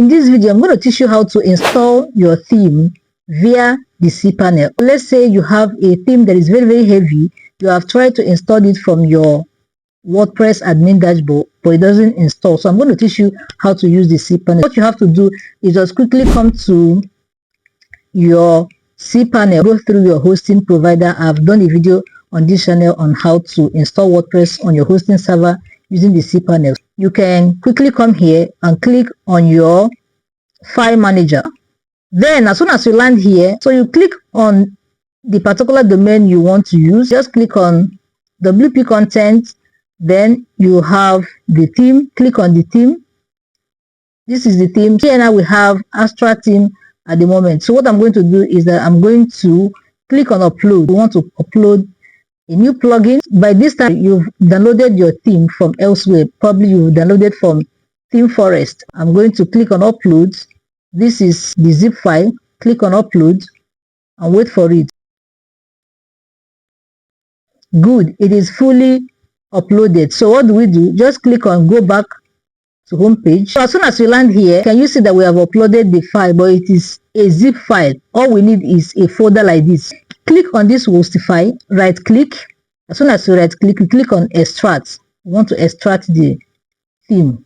In this video, I'm going to teach you how to install your theme via the cPanel. Let's say you have a theme that is very heavy. You have tried to install it from your WordPress admin dashboard, but it doesn't install. So I'm going to teach you how to use the cPanel. What you have to do is just quickly come to your cPanel, go through your hosting provider. I've done a video on this channel on how to install WordPress on your hosting server using the cPanel. You can quickly come here and click on your file manager. Then as soon as you land here, so you click on the particular domain you want to use, just click on WP content, then you have the theme, click on the theme. This is the theme. Here now we have Astra theme at the moment. So what I'm going to do is that I'm going to click on upload. We want to upload a new plugin. By this time you've downloaded your theme from elsewhere. Probably you've downloaded from Theme Forest. I'm going to click on upload. This is the zip file. Click on upload and wait for it. Good, it is fully uploaded. So what do we do? Just click on go back to home page. So as soon as you land here, can you see that we have uploaded the file, but it is a zip file. All we need is a folder like this. Click on this Hostify, right click. As soon as you right click, you click on extract. You want to extract the theme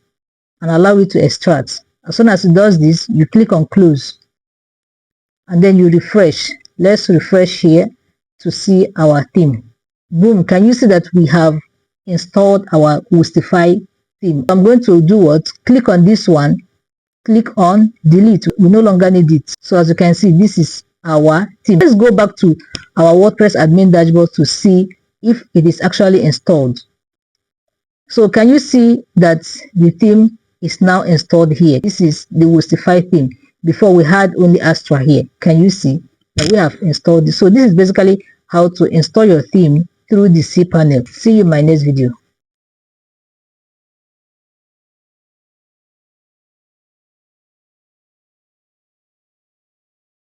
and allow it to extract. As soon as it does this, you click on close and then you refresh. Let's refresh here to see our theme. Boom, can you see that we have installed our Hostify theme? I'm going to do what? Click on this one, click on delete. We no longer need it. So as you can see, this is our theme. Let's go back to our WordPress admin dashboard to see if it is actually installed. So can you see that the theme is now installed here? This is the Hostify theme. Before we had only Astra here. Can you see that we have installed this? So this is basically how to install your theme through the cPanel. See you in my next video.